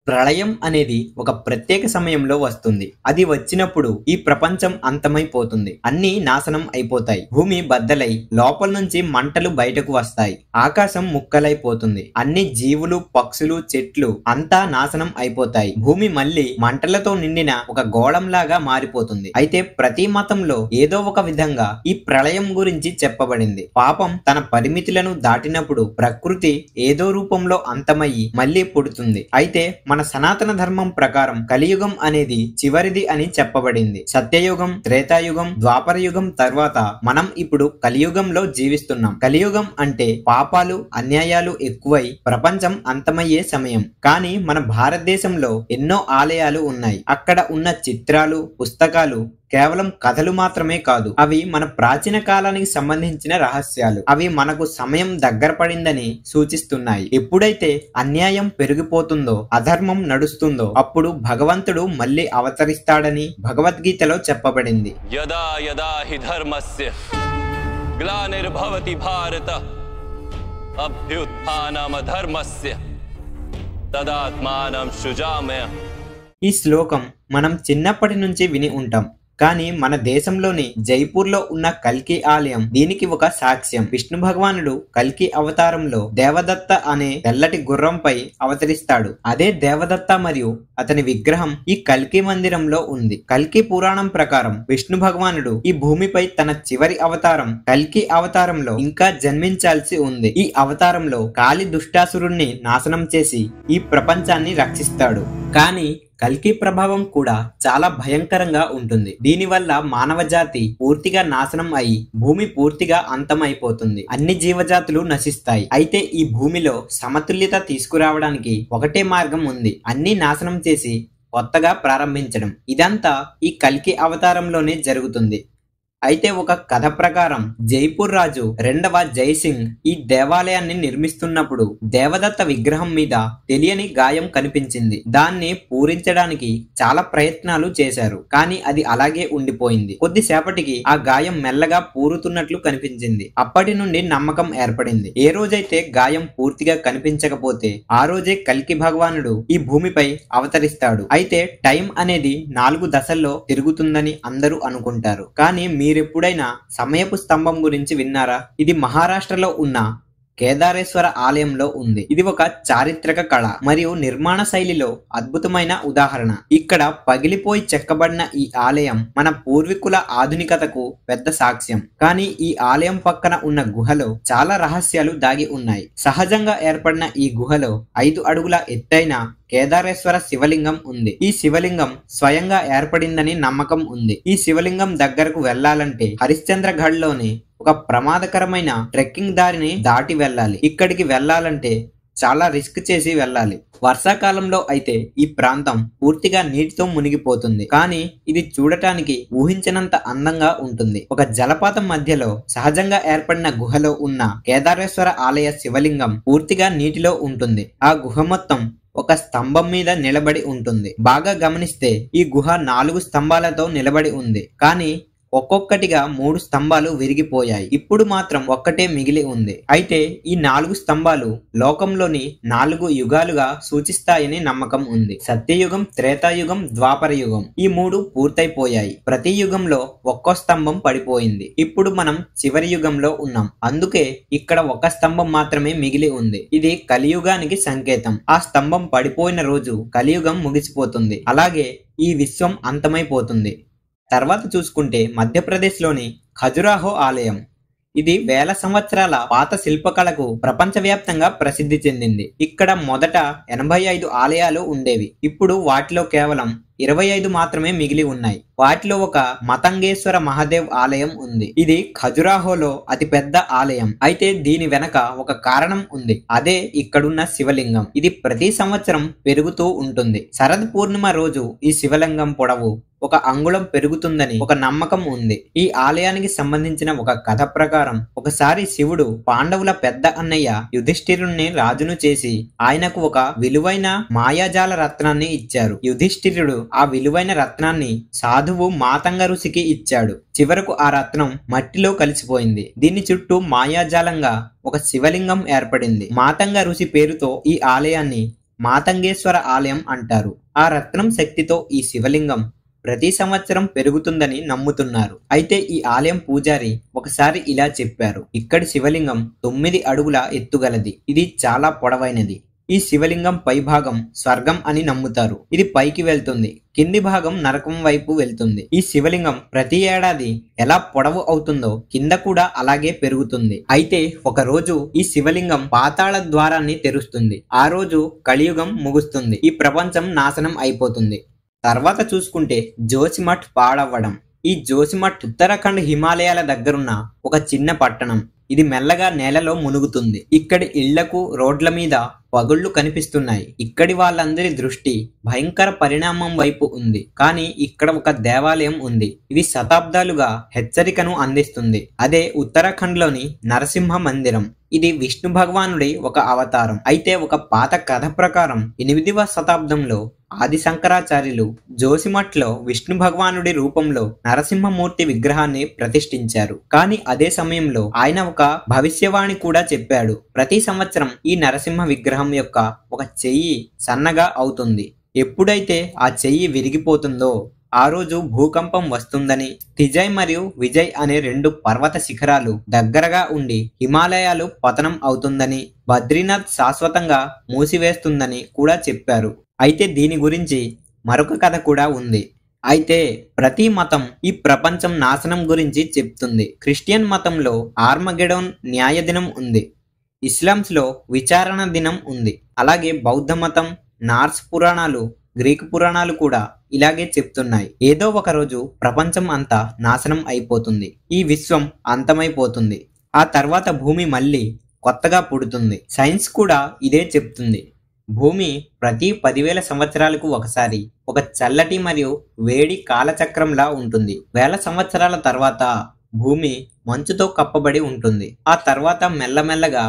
ప్రళయం అనేది ఒక ప్రత్యేక సమయంలో వస్తుంది. అది వచ్చినప్పుడు ఈ ప్రపంచం అంతమైపోతుంది. అన్నీ నాశనం అయిపోతాయి. భూమి బద్దలై లోపల నుంచి మంటలు బయటకు వస్తాయి. ఆకాశం ముక్కలైపోతుంది. అన్ని జీవులు, పక్షులు, చెట్లు అంతా నాశనం అయిపోతాయి. భూమి మళ్ళీ మంటలతో నిండిన ఒక గోళంలాగా మారిపోతుంది. అయితే ప్రతి మతంలో ఏదో ఒక విధంగా ఈ ప్రళయం గురించి చెప్పబడింది. పాపం తన పరిమితులను దాటినప్పుడు ప్రకృతి ఏదో రూపంలో అంతమయ్యి మళ్ళీ పుడుతుంది. అయితే మన సనాతన ధర్మం ప్రకారం కలియుగం అనేది చివరిది అని చెప్పబడింది. సత్యయుగం, త్రేతాయుగం, ద్వాపర యుగం తర్వాత మనం ఇప్పుడు కలియుగంలో జీవిస్తున్నాం. కలియుగం అంటే పాపాలు, అన్యాయాలు ఎక్కువై ప్రపంచం అంతమయ్యే సమయం. కానీ మన భారతదేశంలో ఎన్నో ఆలయాలు ఉన్నాయి. అక్కడ ఉన్న చిత్రాలు, పుస్తకాలు కేవలం కథలు మాత్రమే కాదు, అవి మన ప్రాచీన కాలానికి సంబంధించిన రహస్యాలు. అవి మనకు సమయం దగ్గర పడిందని సూచిస్తున్నాయి. ఎప్పుడైతే అన్యాయం పెరిగిపోతుందో, అధర్మం నడుస్తుందో, అప్పుడు భగవంతుడు మళ్ళీ అవతరిస్తాడని భగవద్గీతలో చెప్పబడింది. యదా యదా హి ధర్మస్య గ్లానిర్భవతి భారత అభ్యుత్థానం ధర్మస్య తదాత్మానం సృజామ్య. ఈ శ్లోకం మనం చిన్నప్పటి నుంచి విని ఉంటాం. కానీ మన దేశంలోని జైపూర్ లో ఉన్న కల్కి ఆలయం దీనికి ఒక సాక్ష్యం. విష్ణు భగవానుడు కల్కి అవతారంలో దేవదత్త అనే తెల్లటి గుర్రంపై అవతరిస్తాడు. అదే దేవదత్త మరియు అతని విగ్రహం ఈ కల్కి మందిరంలో ఉంది. కల్కి పురాణం ప్రకారం విష్ణు భగవానుడు ఈ భూమిపై తన చివరి అవతారం కల్కి అవతారంలో ఇంకా జన్మించాల్సి ఉంది. ఈ అవతారంలో కాలి దుష్టాసురుణ్ణి నాశనం చేసి ఈ ప్రపంచాన్ని రక్షిస్తాడు. కానీ కల్కి ప్రభావం కూడా చాలా భయంకరంగా ఉంటుంది. దీనివల్ల మానవ జాతి పూర్తిగా నాశనం అయి భూమి పూర్తిగా అంతమైపోతుంది. అన్ని జీవజాతులు నశిస్తాయి. అయితే ఈ భూమిలో సమతుల్యత తీసుకురావడానికి ఒకటే మార్గం ఉంది. అన్ని నాశనం చేసి కొత్తగా ప్రారంభించడం. ఇదంతా ఈ కల్కి అవతారంలోనే జరుగుతుంది. అయితే ఒక కథ ప్రకారం జైపూర్ రాజు రెండవ జైసింగ్ ఈ దేవాలయాన్ని నిర్మిస్తున్నప్పుడు దేవదత్త విగ్రహం మీద తెలియని గాయం కనిపించింది. దాన్ని పూరించడానికి చాలా ప్రయత్నాలు చేశారు. కానీ అది అలాగే ఉండిపోయింది. కొద్దిసేపటికి ఆ గాయం మెల్లగా పూరుతున్నట్లు కనిపించింది. అప్పటి నుండి నమ్మకం ఏర్పడింది. ఏ రోజైతే గాయం పూర్తిగా కనిపించకపోతే ఆ రోజే కల్కి భగవానుడు ఈ భూమిపై అవతరిస్తాడు. అయితే టైం అనేది 4 దశల్లో తిరుగుతుందని అందరూ అనుకుంటారు. కానీ మీరెప్పుడైనా సమయపు స్తంభం గురించి విన్నారా? ఇది మహారాష్ట్రలో ఉన్న కేదారేశ్వర ఆలయంలో ఉంది. ఇది ఒక చారిత్రక కళ మరియు నిర్మాణ శైలిలో అద్భుతమైన ఉదాహరణ. ఇక్కడ పగిలిపోయి చెక్కబడిన ఈ ఆలయం మన పూర్వీకుల ఆధునికతకు పెద్ద సాక్ష్యం. కానీ ఈ ఆలయం పక్కన ఉన్న గుహలో చాలా రహస్యాలు దాగి ఉన్నాయి. సహజంగా ఏర్పడిన ఈ గుహలో 5 అడుగుల ఎత్తైన కేదారేశ్వర శివలింగం ఉంది. ఈ శివలింగం స్వయంగా ఏర్పడిందని నమ్మకం ఉంది. ఈ శివలింగం దగ్గరకు వెళ్లాలంటే హరిశ్చంద్రగఢ్ లోని ఒక ప్రమాదకరమైన ట్రెక్కింగ్ దారిని దాటి వెళ్ళాలి. ఇక్కడికి వెళ్లాలంటే చాలా రిస్క్ చేసి వెళ్ళాలి. వర్షాకాలంలో అయితే ఈ ప్రాంతం పూర్తిగా నీటితో మునిగిపోతుంది. కానీ ఇది చూడటానికి ఊహించినంత అందంగా ఉంటుంది. ఒక జలపాతం మధ్యలో సహజంగా ఏర్పడిన గుహలో ఉన్న కేదారేశ్వర ఆలయ శివలింగం పూర్తిగా నీటిలో ఉంటుంది. ఆ గుహ మొత్తం ఒక స్తంభం మీద నిలబడి ఉంటుంది. బాగా గమనిస్తే ఈ గుహ 4 స్తంభాలతో నిలబడి ఉంది. కానీ ఒక్కొక్కటిగా 3 స్తంభాలు విరిగిపోయాయి. ఇప్పుడు మాత్రం ఒక్కటే మిగిలి ఉంది. అయితే ఈ 4 స్తంభాలు లోకంలోని 4 యుగాలుగా సూచిస్తాయని నమ్మకం ఉంది. సత్యయుగం, త్రేతాయుగం, ద్వాపర యుగం ఈ 3 పూర్తయిపోయాయి. ప్రతి యుగంలో ఒక్కో స్తంభం పడిపోయింది. ఇప్పుడు మనం చివరి యుగంలో ఉన్నాం. అందుకే ఇక్కడ ఒక స్తంభం మాత్రమే మిగిలి ఉంది. ఇది కలియుగానికి సంకేతం. ఆ స్తంభం పడిపోయిన రోజు కలియుగం ముగిసిపోతుంది. అలాగే ఈ విశ్వం అంతమైపోతుంది. తర్వాత చూసుకుంటే మధ్యప్రదేశ్లోని ఖజురాహో ఆలయం. ఇది వేల సంవత్సరాల పాత శిల్పకళకు ప్రపంచవ్యాప్తంగా ప్రసిద్ధి చెందింది. ఇక్కడ మొదట 85 ఆలయాలు ఉండేవి. ఇప్పుడు వాటిలో కేవలం 25 మాత్రమే మిగిలి ఉన్నాయి. వాటిలో ఒక మతంగేశ్వర మహాదేవ్ ఆలయం ఉంది. ఇది ఖజురాహోలో అతిపెద్ద ఆలయం. అయితే దీని వెనక ఒక కారణం ఉంది. అదే ఇక్కడున్న శివలింగం. ఇది ప్రతి సంవత్సరం పెరుగుతూ ఉంటుంది. శరద్ పూర్ణిమ రోజు ఈ శివలింగం పొడవు 1 అంగుళం పెరుగుతుందని ఒక నమ్మకం ఉంది. ఈ ఆలయానికి సంబంధించిన ఒక కథ ప్రకారం ఒకసారి శివుడు పాండవుల పెద్ద అన్నయ్య యుధిష్ఠిరుణ్ణి రాజును చేసి ఆయనకు ఒక విలువైన మాయాజాల రత్నాన్ని ఇచ్చారు. యుధిష్ఠిరుడు ఆ విలువైన రత్నాన్ని సాధువు మాతంగ ఋషికి ఇచ్చాడు. చివరకు ఆ రత్నం మట్టిలో కలిసిపోయింది. దీని చుట్టూ మాయాజాలంగా ఒక శివలింగం ఏర్పడింది. మాతంగ ఋషి పేరుతో ఈ ఆలయాన్ని మాతంగేశ్వర ఆలయం అంటారు. ఆ రత్నం శక్తితో ఈ శివలింగం ప్రతి సంవత్సరం పెరుగుతుందని నమ్ముతున్నారు. అయితే ఈ ఆలయం పూజారి ఒకసారి ఇలా చెప్పారు, ఇక్కడి శివలింగం 9 అడుగుల ఎత్తుగలది. ఇది చాలా పొడవైనది. ఈ శివలింగం పై భాగం స్వర్గం అని నమ్ముతారు. ఇది పైకి వెళ్తుంది, కింది భాగం నరకం వైపు వెళ్తుంది. ఈ శివలింగం ప్రతి ఏడాది ఎలా పొడవు అవుతుందో కింద కూడా అలాగే పెరుగుతుంది. అయితే ఒక రోజు ఈ శివలింగం పాతాళ ద్వారాన్ని తెరుస్తుంది. ఆ రోజు కలియుగం ముగుస్తుంది. ఈ ప్రపంచం నాశనం అయిపోతుంది. తర్వాత చూసుకుంటే జోసిమఠ్ పాడవ్వడం. ఈ జోసిమఠ్ ఉత్తరాఖండ్ హిమాలయాల దగ్గరున్న ఒక చిన్న పట్టణం. ఇది మెల్లగా నేలలో మునుగుతుంది. ఇక్కడి ఇళ్లకు రోడ్ల మీద పగుళ్లు కనిపిస్తున్నాయి. ఇక్కడి వాళ్ళందరి దృష్టి భయంకర పరిణామం వైపు ఉంది. కానీ ఇక్కడ ఒక దేవాలయం ఉంది. ఇది శతాబ్దాలుగా హెచ్చరికను అందిస్తుంది. అదే ఉత్తరాఖండ్ లోని నరసింహ మందిరం. ఇది విష్ణు భగవానుడి ఒక అవతారం. అయితే ఒక పాత కథ ప్రకారం 8వ శతాబ్దంలో ఆది శంకరాచార్యులు జోసిమఠ్లో విష్ణు భగవానుడి రూపంలో నరసింహమూర్తి విగ్రహాన్ని ప్రతిష్ఠించారు. కానీ అదే సమయంలో ఆయన ఒక భవిష్యవాణి కూడా చెప్పాడు. ప్రతి సంవత్సరం ఈ నరసింహ విగ్రహం యొక్క ఒక చెయ్యి సన్నగా అవుతుంది. ఎప్పుడైతే ఆ చెయ్యి విరిగిపోతుందో ఆ రోజు భూకంపం వస్తుందని, తిజయ్ మరియు విజయ్ అనే 2 పర్వత శిఖరాలు దగ్గరగా ఉండి హిమాలయాలు పతనం అవుతుందని, బద్రీనాథ్ శాశ్వతంగా మూసివేస్తుందని కూడా చెప్పారు. అయితే దీని గురించి మరొక కథ కూడా ఉంది. అయితే ప్రతి మతం ఈ ప్రపంచం నాశనం గురించి చెప్తుంది. క్రిస్టియన్ మతంలో ఆర్మగెడోన్ న్యాయ దినం ఉంది. ఇస్లాంస్ లో విచారణ దినం ఉంది. అలాగే బౌద్ధ మతం, నార్స్ పురాణాలు, గ్రీకు పురాణాలు కూడా ఇలాగే చెప్తున్నాయి. ఏదో ఒక రోజు ప్రపంచం అంతా నాశనం అయిపోతుంది. ఈ విశ్వం అంతమైపోతుంది. ఆ తర్వాత భూమి మళ్ళీ కొత్తగా పుడుతుంది. సైన్స్ కూడా ఇదే చెప్తుంది. భూమి ప్రతి 10,000 సంవత్సరాలకు ఒకసారి ఒక చల్లటి మరియు వేడి కాలచక్రంలా ఉంటుంది. వేల సంవత్సరాల తర్వాత భూమి మంచుతో కప్పబడి ఉంటుంది. ఆ తర్వాత మెల్లమెల్లగా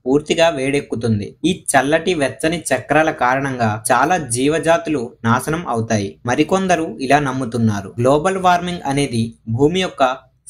పూర్తిగా వేడెక్కుతుంది. ఈ చల్లటి వెచ్చని చక్రాల కారణంగా చాలా జీవజాతులు నాశనం అవుతాయి. మరికొందరు ఇలా నమ్ముతున్నారు, గ్లోబల్ వార్మింగ్ అనేది భూమి యొక్క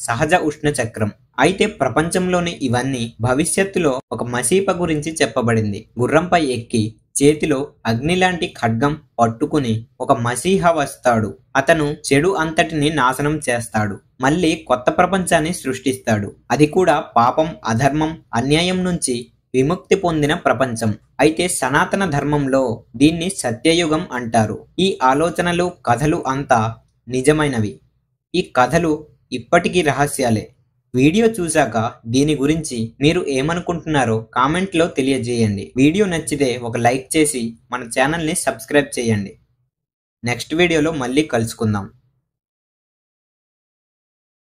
సహజ ఉష్ణ చక్రం. అయితే ప్రపంచంలోని ఇవన్నీ భవిష్యత్తులో ఒక మసీప గురించి చెప్పబడింది. గుర్రంపై ఎక్కి చేతిలో అగ్ని లాంటి ఖడ్గం పట్టుకుని ఒక మసీహ వస్తాడు. అతను చెడు అంతటిని నాశనం చేస్తాడు. మళ్ళీ కొత్త ప్రపంచాన్ని సృష్టిస్తాడు. అది కూడా పాపం, అధర్మం, అన్యాయం నుంచి విముక్తి పొందిన ప్రపంచం. అయితే సనాతన ధర్మంలో దీన్ని సత్యయుగం అంటారు. ఈ ఆలోచనలు, కథలు అంతా నిజమైనవి. ఈ కథలు ఇప్పటికీ రహస్యాలే. వీడియో చూశాక దీని గురించి మీరు ఏమనుకుంటున్నారో కామెంట్లో తెలియజేయండి. వీడియో నచ్చితే ఒక లైక్ చేసి మన ఛానల్ని సబ్స్క్రైబ్ చేయండి. నెక్స్ట్ వీడియోలో మళ్ళీ కలుసుకుందాం.